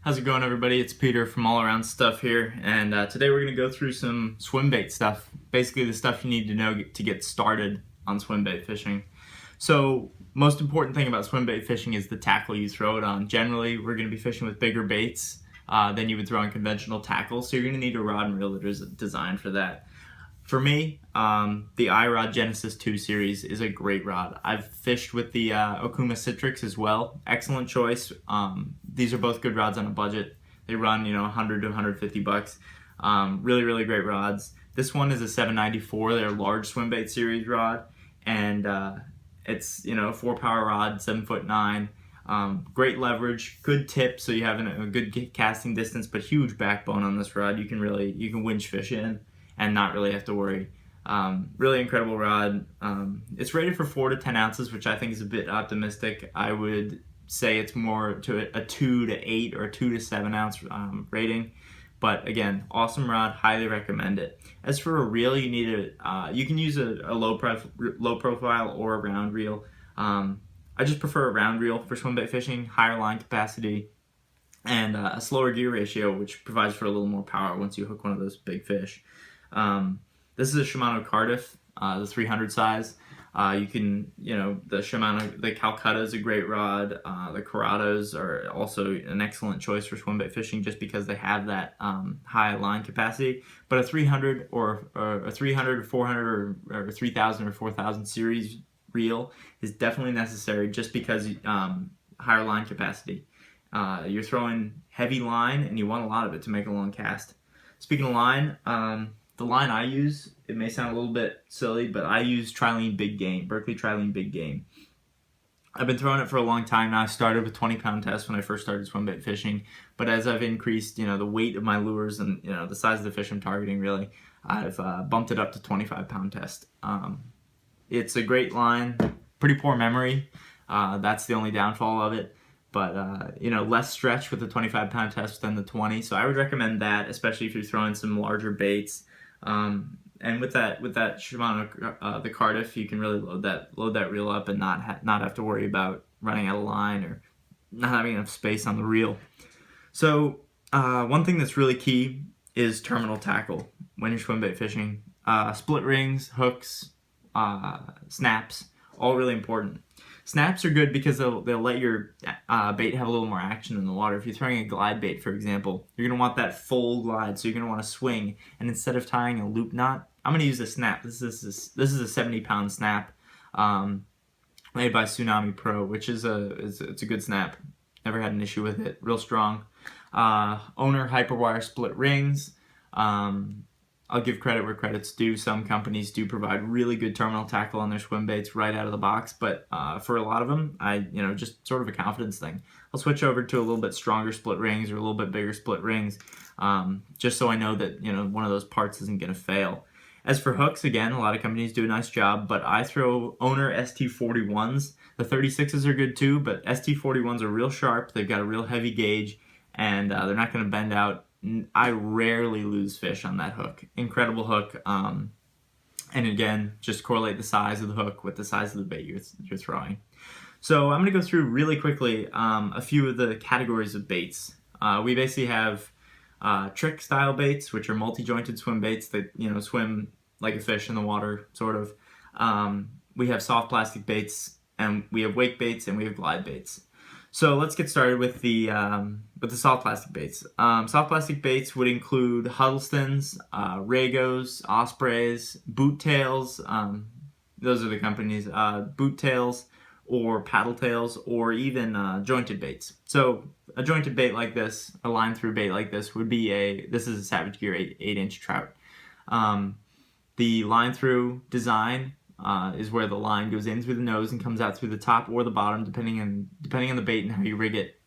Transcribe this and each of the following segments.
How's it going, everybody? It's Peter from All Around Stuff here, and today we're going to go through some swim bait stuff. Basically, the stuff you need to know to get started on swim bait fishing. So, most important thing about swim bait fishing is the tackle you throw it on. Generally, we're going to be fishing with bigger baits than you would throw on conventional tackle, so you're going to need a rod and reel that is designed for that. For me, the iRod Genesis 2 series is a great rod. I've fished with the Okuma Citrix as well. Excellent choice. These are both good rods on a budget. They run, 100 to 150 bucks. Really, really great rods. This one is a 794. They're a large swim bait series rod, and it's a 4-power rod, 7'9". Great leverage, good tip, so you have a good casting distance, but huge backbone on this rod. You can winch fish in and not really have to worry. Really incredible rod. It's rated for 4 to 10 ounces, which I think is a bit optimistic. I would say it's more to a 2 to 8 or 2 to 7 ounce rating. But again, awesome rod, highly recommend it. As for a reel, you need you can use a low profile or a round reel. I just prefer a round reel for swim bait fishing, higher line capacity, and a slower gear ratio, which provides for a little more power once you hook one of those big fish. This is a Shimano Cardiff, the 300 size. You can, the Shimano, the Calcutta is a great rod. The Corrados are also an excellent choice for swim bait fishing just because they have that high line capacity. But a 300 or a 300 or 400 or 3000 or 4000 series reel is definitely necessary just because higher line capacity. You're throwing heavy line and you want a lot of it to make a long cast. Speaking of line, the line I use, it may sound a little bit silly, but I use Trilene Big Game, Berkley Trilene Big Game. I've been throwing it for a long time now. I started with 20-pound tests when I first started swim bait fishing, but as I've increased, the weight of my lures and the size of the fish I'm targeting, really, I've bumped it up to 25-pound test. It's a great line, pretty poor memory. That's the only downfall of it. But, less stretch with the 25-pound test than the 20. So I would recommend that, especially if you're throwing some larger baits. And with that Shimano, the Cardiff, you can really load that reel up and not have to worry about running out of line or not having enough space on the reel. So one thing that's really key is terminal tackle when you're swim bait fishing. Split rings, hooks, snaps, all really important. Snaps are good because they'll let your bait have a little more action in the water. If you're throwing a glide bait, for example, you're going to want that full glide, so you're going to want to swing. And instead of tying a loop knot, I'm going to use a snap. This is a 70-pound snap made by Tsunami Pro, which it's a good snap. Never had an issue with it. Real strong. Owner Hyperwire split rings. I'll give credit where credit's due. Some companies do provide really good terminal tackle on their swim baits right out of the box, but for a lot of them, just sort of a confidence thing. I'll switch over to a little bit stronger split rings or a little bit bigger split rings, just so I know that one of those parts isn't going to fail. As for hooks, again, a lot of companies do a nice job, but I throw Owner ST41s. The 36s are good too, but ST41s are real sharp. They've got a real heavy gauge, and they're not going to bend out. I rarely lose fish on that hook. Incredible hook. And again, just correlate the size of the hook with the size of the bait you're throwing. So I'm going to go through really quickly a few of the categories of baits. We basically have trick style baits, which are multi-jointed swim baits that swim like a fish in the water, sort of. We have soft plastic baits, and we have wake baits, and we have glide baits. So let's get started with the soft plastic baits. Soft plastic baits would include Huddlestons, Ragos, Ospreys, Boot Tails. Those are the companies. Boot Tails or Paddle Tails, or even jointed baits. So a jointed bait like this, a line through bait like this, would be this is a Savage Gear 8-inch trout. The line through design is where the line goes in through the nose and comes out through the top or the bottom, depending on the bait and how you rig it.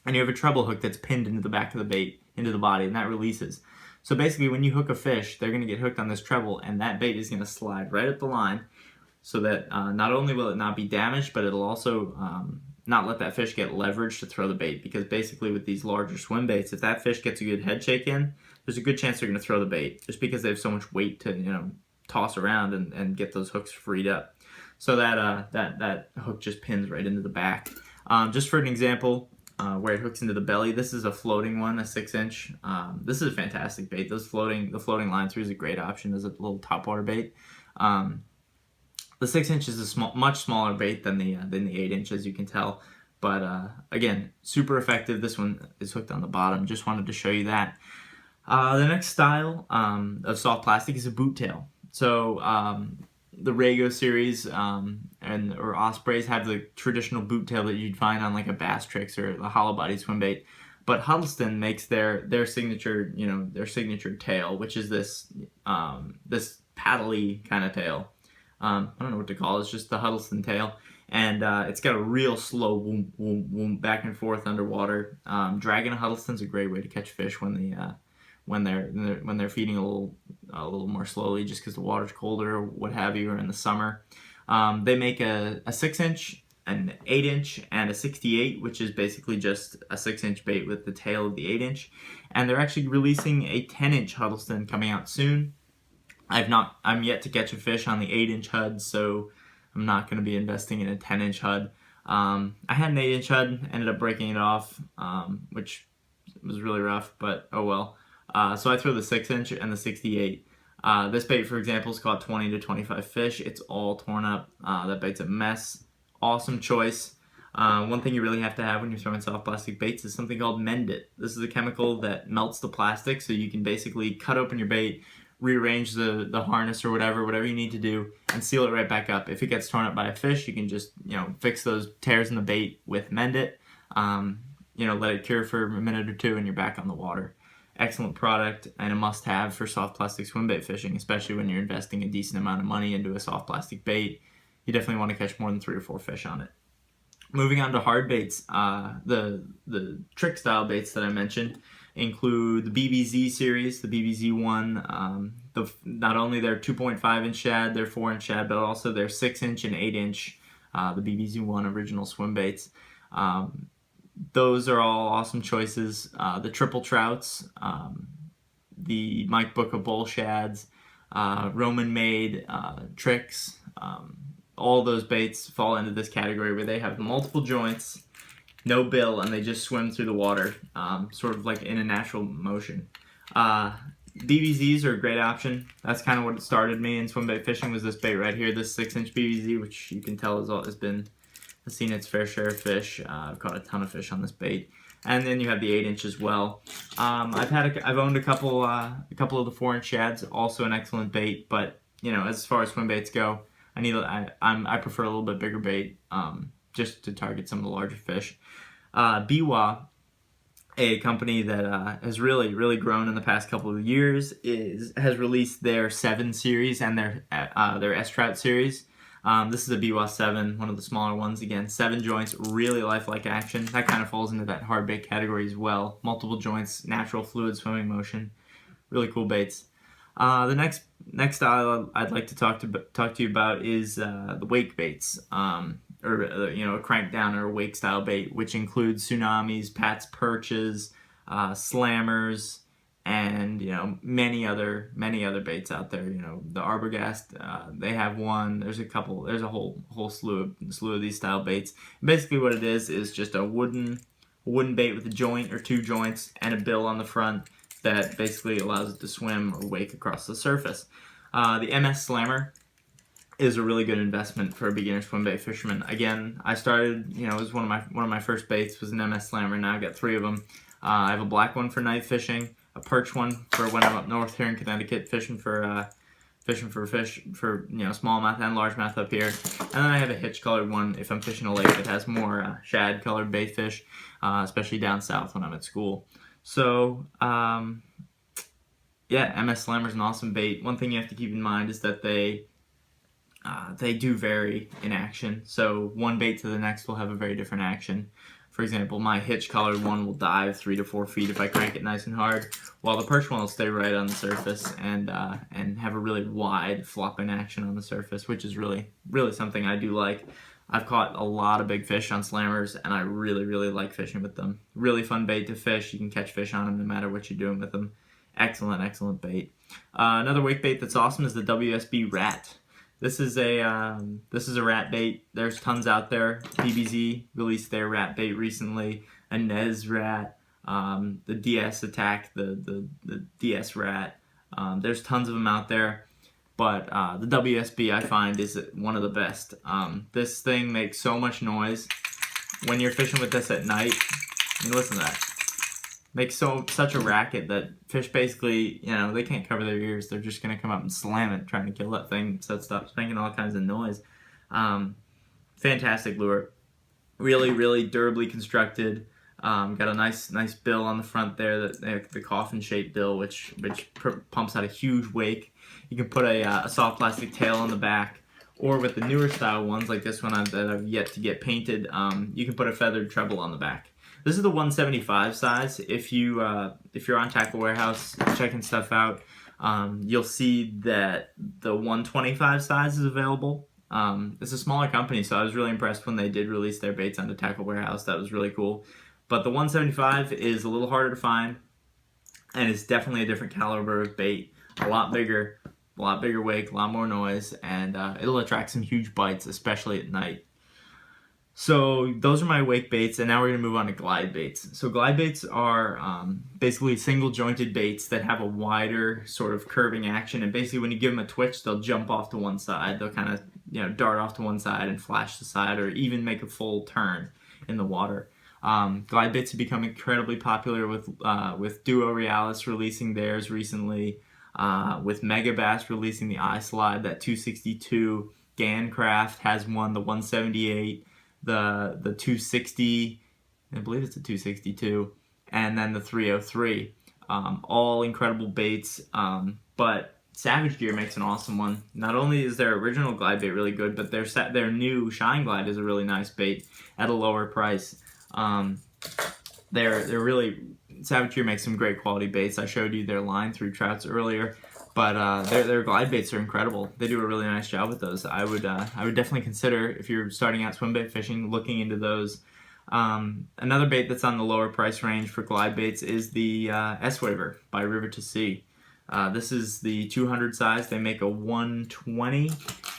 And you have a treble hook that's pinned into the back of the bait, into the body, and that releases. So basically, when you hook a fish, they're going to get hooked on this treble, and that bait is going to slide right up the line, so that not only will it not be damaged, but it'll also not let that fish get leverage to throw the bait. Because basically, with these larger swim baits, if that fish gets a good head shake in, there's a good chance they're going to throw the bait, just because they have so much weight to toss around and get those hooks freed up. So that hook just pins right into the back. Just for an example, where it hooks into the belly. This is a floating one, a 6-inch. This is a fantastic bait. The floating line through is a great option as a little topwater bait. The 6-inch is a much smaller bait than the 8-inch, as you can tell. But again, super effective. This one is hooked on the bottom. Just wanted to show you that. The next style of soft plastic is a boot tail. So the Rago series or Ospreys have the traditional boot tail that you'd find on like a Bass Tricks or the hollow body swim bait. But Huddleston makes their signature, their signature tail, which is this this paddly kind of tail. I don't know what to call it. It's just the Huddleston tail, and it's got a real slow whoom, whoom, whoom, back and forth underwater. Dragging a Huddleston's a great way to catch fish when they're feeding a little more slowly, just because the water's colder or what have you, or in the summer. They make a 6-inch, an 8-inch, and a 68, which is basically just a 6-inch bait with the tail of the 8-inch. And they're actually releasing a 10-inch Huddleston coming out soon. I'm yet to catch a fish on the 8-inch HUD, so I'm not going to be investing in a 10-inch HUD. I had an 8-inch HUD, ended up breaking it off, which was really rough, but oh well. So I throw the 6-inch and the 68. This bait, for example, has caught 20 to 25 fish. It's all torn up. That bait's a mess. Awesome choice. One thing you really have to have when you're throwing soft plastic baits is something called Mend It. This is a chemical that melts the plastic, so you can basically cut open your bait, rearrange the harness or whatever you need to do, and seal it right back up. If it gets torn up by a fish, you can just fix those tears in the bait with Mend It. Let it cure for a minute or two, and you're back on the water. Excellent product and a must-have for soft plastic swim bait fishing, especially when you're investing a decent amount of money into a soft plastic bait. You definitely want to catch more than 3 or 4 fish on it. Moving on to hard baits, the trick style baits that I mentioned include the BBZ series, the BBZ1, not only their 2.5-inch shad, their 4-inch shad, but also their 6-inch and 8-inch, the BBZ1 original swim baits. Those are all awesome choices. The triple trouts, the Mike Booker bull shads, Roman made tricks, all those baits fall into this category where they have multiple joints, no bill, and they just swim through the water, sort of like in a natural motion. BBZs are a great option. That's kind of what started me in swim bait fishing, was this bait right here, this 6-inch BBZ, which you can tell has seen its fair share of fish. I've caught a ton of fish on this bait. And then you have the 8-inch as well. I've owned a couple of the 4-inch shads, also an excellent bait. But as far as swim baits go, I prefer a little bit bigger bait, just to target some of the larger fish. Biwa, a company that has really grown in the past couple of years, has released their 7 series and their S-Trout series. This is a Biwa 7, one of the smaller ones. Again, 7 joints, really lifelike action. That kind of falls into that hard bait category as well. Multiple joints, natural fluid swimming motion. Really cool baits. The next style I'd like to talk to you about is the wake baits, or a crank down or a wake style bait, which includes tsunamis, Pat's perches, slammers, and many other baits out there. The arbogast, they have one. There's a whole slew of these style baits. Basically, what it is just a wooden bait with a joint or 2 joints and a bill on the front that basically allows it to swim or wake across the surface. The MS Slammer is a really good investment for a beginner swim bait fisherman. Again, I started, it was one of my first baits was an MS Slammer. Now I've got 3 of them. I have a black one for night fishing, a perch one for when I'm up north here in Connecticut fishing for fish for smallmouth and largemouth up here, and then I have a hitch colored one if I'm fishing a lake that has more shad colored bait fish, especially down south when I'm at school. So MS Slammer is an awesome bait. One thing you have to keep in mind is that they do vary in action. So one bait to the next will have a very different action. For example, my hitch colored one will dive 3 to 4 feet if I crank it nice and hard, while the perch one will stay right on the surface and have a really wide flopping action on the surface, which is really something I do like. I've caught a lot of big fish on slammers, and I really like fishing with them. Really fun bait to fish. You can catch fish on them no matter what you're doing with them. Excellent bait. Another wake bait that's awesome is the WSB Rat. This is a rat bait. There's tons out there. BBZ released their rat bait recently. a Nez rat, the DS attack, the DS rat. There's tons of them out there, but the WSB I find is one of the best. This thing makes so much noise when you're fishing with this at night. I mean, listen to that. Makes such a racket that fish basically, they can't cover their ears. They're just gonna come up and slam it, trying to kill that thing, so it stops making all kinds of noise. Fantastic lure, really, really durably constructed. Got a nice bill on the front there, the coffin-shaped bill, which pumps out a huge wake. You can put a soft plastic tail on the back, or with the newer style ones like this one that I've yet to get painted, you can put a feathered treble on the back. This is the 175 size. If you're on Tackle Warehouse checking stuff out, you'll see that the 125 size is available. It's a smaller company, so I was really impressed when they did release their baits onto Tackle Warehouse. That was really cool. But the 175 is a little harder to find, and it's definitely a different caliber of bait. A lot bigger wake, a lot more noise, and it'll attract some huge bites, especially at night. So those are my wake baits, and now we're going to move on to glide baits. So glide baits are basically single jointed baits that have a wider sort of curving action, and basically when you give them a twitch, they'll jump off to one side. They'll kind of dart off to one side and flash the side, or even make a full turn in the water. Glide baits have become incredibly popular with Duo Realis releasing theirs recently, with Megabass releasing the iSlide, that 262. Gancraft has one, the 178. The 260, I believe it's a 262, and then the 303. All incredible baits, but Savage Gear makes an awesome one. Not only is their original glide bait really good, but their new Shine Glide is a really nice bait at a lower price. They're really, Savage Gear makes some great quality baits. I showed you their line through trouts earlier. But their glide baits are incredible. They do a really nice job with those. I would definitely consider, if you're starting out swim bait fishing, looking into those. Another bait that's on the lower price range for glide baits is the S-Waver by River to Sea. This is the 200 size. They make a 120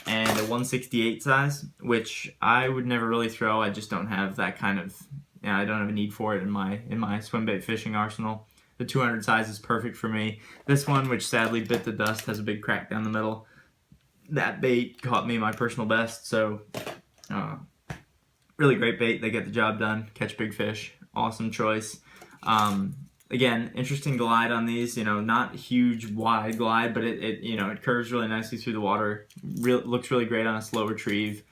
and a 168 size, which I would never really throw. I just don't have that kind of, I don't have a need for it in my swim bait fishing arsenal. The 200 size is perfect for me. This one, which sadly bit the dust, has a big crack down the middle. That bait caught me my personal best, so really great bait. They get the job done, catch big fish. Awesome choice. Again, interesting glide on these. Not huge wide glide, but it curves really nicely through the water. Looks really great on a slow retrieve.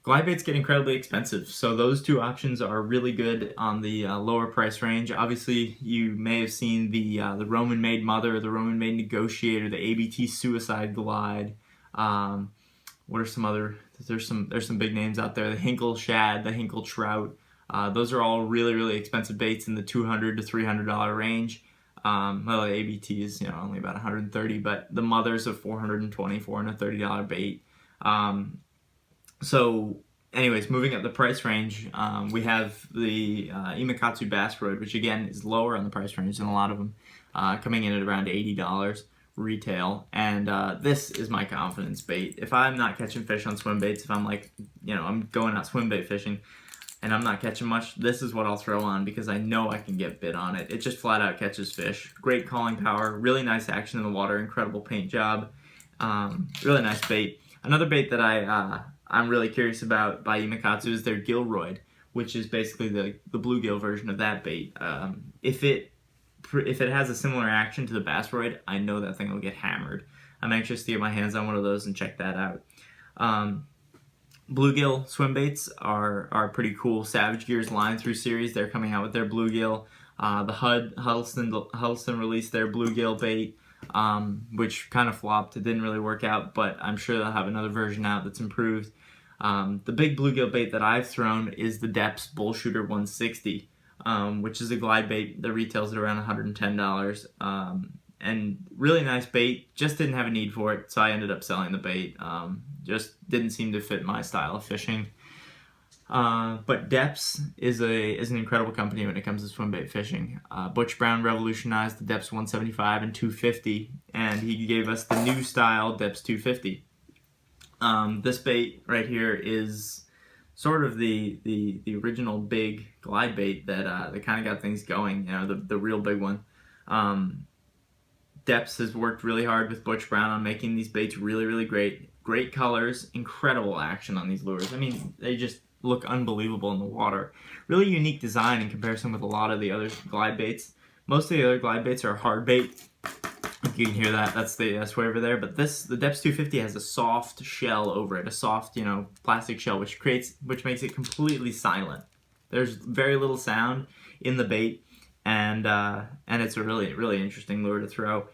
Glide baits get incredibly expensive, so those two options are really good on the lower price range. Obviously, you may have seen the Roman Made Mother, the Roman Made Negotiator, the ABT Suicide Glide. What are some other? There's some big names out there. The Hinkle Shad, the Hinkle Trout. Those are all really, really expensive baits in the $200 to $300 range. Well, the ABT is only about $130, but the Mother's a $420, $430 bait. So anyways, moving up the price range, we have the Imakatsu Bass Road, which again is lower on the price range than a lot of them, coming in at around $80 retail. And this is my confidence bait. If I'm not catching fish on swim baits, if I'm I'm going out swim bait fishing and I'm not catching much, this is what I'll throw on because I know I can get bit on it. It just flat out catches fish. Great calling power, really nice action in the water, incredible paint job, really nice bait. Another bait that I'm really curious about by Imakatsu is their Gilroyd, which is basically the bluegill version of that bait. If it has a similar action to the Bassroyd, I know that thing will get hammered. I'm anxious to get my hands on one of those and check that out. Bluegill swim baits are pretty cool. Savage Gear's line through series, they're coming out with their bluegill. The Huddleston released their bluegill bait, which kind of flopped. It didn't really work out, but I'm sure they'll have another version out that's improved. The big bluegill bait that I've thrown is the Depths Bullshooter 160, which is a glide bait that retails at around $110. And really nice bait, just didn't have a need for it, so I ended up selling the bait. Just didn't seem to fit my style of fishing. But Depths is an incredible company when it comes to swim bait fishing. Butch Brown revolutionized the Depths 175 and 250, and he gave us the new style Depths 250. This bait right here is sort of the original big glide bait that kind of got things going. You know, the real big one. Depths has worked really hard with Butch Brown on making these baits really great. Great colors, incredible action on these lures. I mean, they just look unbelievable in the water. Really unique design in comparison with a lot of the other glide baits. Most of the other glide baits are hard bait. You can hear that. That's the swaver there. But the Depths 250 has a soft shell over it, a soft, you know, plastic shell, which makes it completely silent. There's very little sound in the bait, and it's a really interesting lure to throw.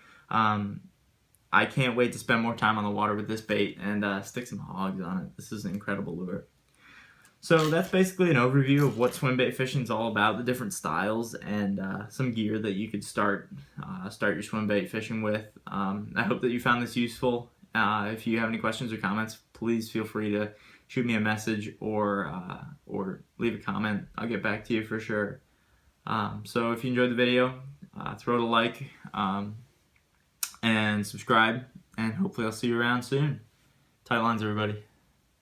I can't wait to spend more time on the water with this bait and stick some hogs on it. This is an incredible lure. So that's basically an overview of what swim bait fishing is all about, the different styles, and some gear that you could start your swim bait fishing with. I hope that you found this useful. If you have any questions or comments, please feel free to shoot me a message or leave a comment. I'll get back to you for sure. So if you enjoyed the video, throw it a like. And subscribe, and hopefully I'll see you around soon. Tight lines, everybody.